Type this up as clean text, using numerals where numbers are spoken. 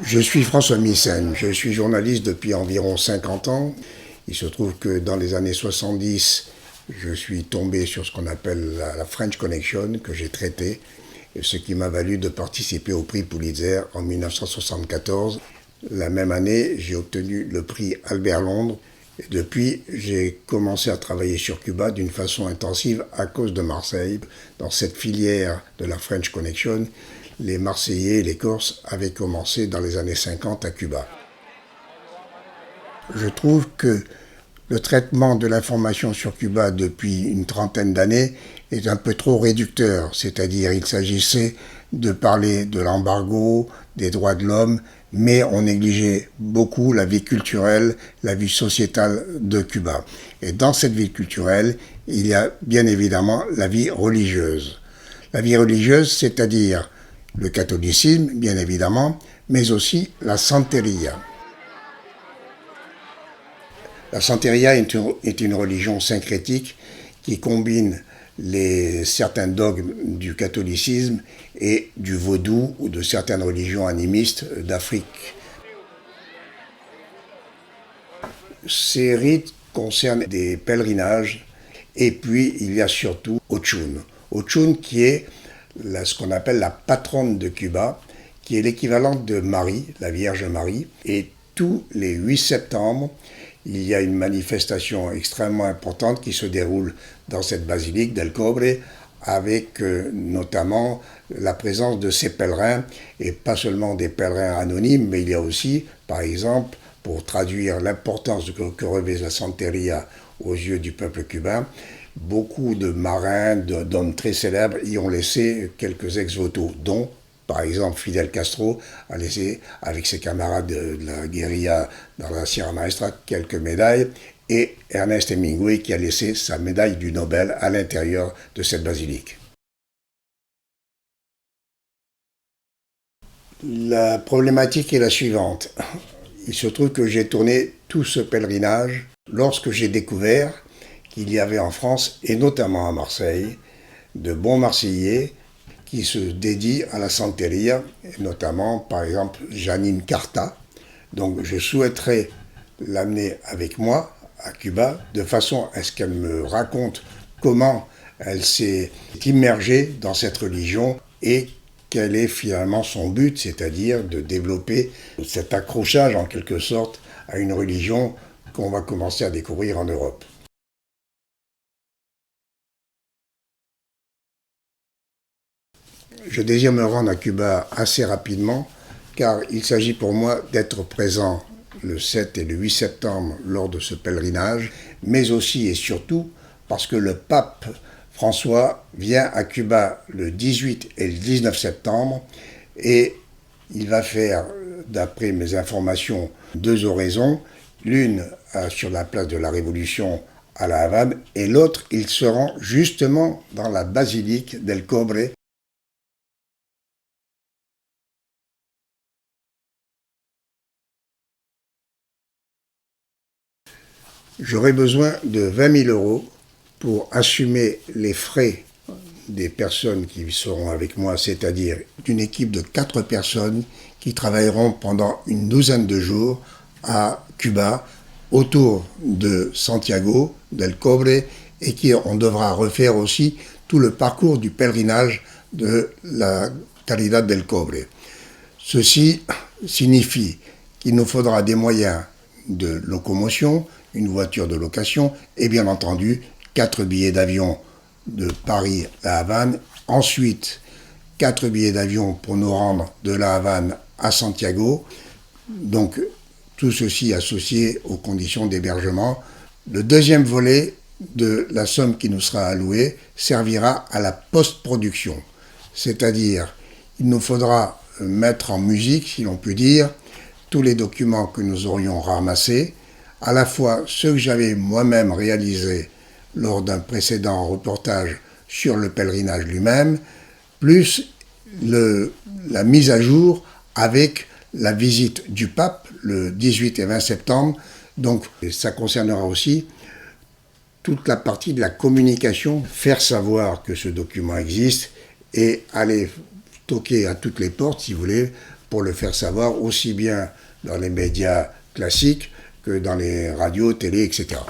Je suis François Missen, je suis journaliste depuis environ 50 ans. Il se trouve que dans les années 70, je suis tombé sur ce qu'on appelle la French Connection, que j'ai traité, ce qui m'a valu de participer au prix Pulitzer en 1974. La même année, j'ai obtenu le prix Albert Londres. Et depuis, j'ai commencé à travailler sur Cuba d'une façon intensive à cause de Marseille. Dans cette filière de la French Connection, les Marseillais et les Corses avaient commencé dans les années 50 à Cuba. Je trouve que le traitement de l'information sur Cuba depuis une trentaine d'années est un peu trop réducteur, c'est-à-dire il s'agissait de parler de l'embargo, des droits de l'homme, mais on négligeait beaucoup la vie culturelle, la vie sociétale de Cuba. Et dans cette vie culturelle, il y a bien évidemment la vie religieuse. La vie religieuse, c'est-à-dire le catholicisme, bien évidemment, mais aussi la santeria. La santeria est une religion syncrétique qui combine certains dogmes du catholicisme et du vaudou ou de certaines religions animistes d'Afrique. Ces rites concernent des pèlerinages et puis il y a surtout Ochun. Ochun qui est ce qu'on appelle la patronne de Cuba, qui est l'équivalent de Marie, la Vierge Marie. Et tous les 8 septembre, il y a une manifestation extrêmement importante qui se déroule dans cette basilique d'El Cobre, avec notamment la présence de ces pèlerins, et pas seulement des pèlerins anonymes, mais il y a aussi, par exemple, pour traduire l'importance que revêt la santeria aux yeux du peuple cubain, beaucoup de marins, d'hommes très célèbres y ont laissé quelques ex-voto, dont par exemple, Fidel Castro a laissé, avec ses camarades de la guérilla dans la Sierra Maestra, quelques médailles, et Ernest Hemingway qui a laissé sa médaille du Nobel à l'intérieur de cette basilique. La problématique est la suivante. Il se trouve que j'ai tourné tout ce pèlerinage lorsque j'ai découvert qu'il y avait en France, et notamment à Marseille, de bons Marseillais qui se dédie à la santeria, notamment par exemple Janine Carta. Donc je souhaiterais l'amener avec moi à Cuba de façon à ce qu'elle me raconte comment elle s'est immergée dans cette religion et quel est finalement son but, c'est-à-dire de développer cet accrochage en quelque sorte à une religion qu'on va commencer à découvrir en Europe. Je désire me rendre à Cuba assez rapidement car il s'agit pour moi d'être présent le 7 et le 8 septembre lors de ce pèlerinage, mais aussi et surtout parce que le pape François vient à Cuba le 18 et le 19 septembre et il va faire, d'après mes informations, 2 oraisons, l'une sur la place de la Révolution à La Havane et l'autre, il se rend justement dans la basilique d'El Cobre. J'aurais besoin de 20 000 euros pour assumer les frais des personnes qui seront avec moi, c'est-à-dire d'une équipe de 4 personnes qui travailleront pendant une douzaine de jours à Cuba, autour de Santiago, d'El Cobre, et on devra refaire aussi tout le parcours du pèlerinage de la Caridad del Cobre. Ceci signifie qu'il nous faudra des moyens de locomotion, une voiture de location et bien entendu 4 billets d'avion de Paris à Havane. Ensuite, 4 billets d'avion pour nous rendre de La Havane à Santiago. Donc tout ceci associé aux conditions d'hébergement. Le deuxième volet de la somme qui nous sera allouée servira à la post-production. C'est-à-dire, il nous faudra mettre en musique, si l'on peut dire, tous les documents que nous aurions ramassés, à la fois ceux que j'avais moi-même réalisés lors d'un précédent reportage sur le pèlerinage lui-même, plus la mise à jour avec la visite du pape le 18 et 20 septembre. Donc ça concernera aussi toute la partie de la communication, faire savoir que ce document existe et aller toquer à toutes les portes, si vous voulez, pour le faire savoir aussi bien dans les médias classiques que dans les radios, télé, etc.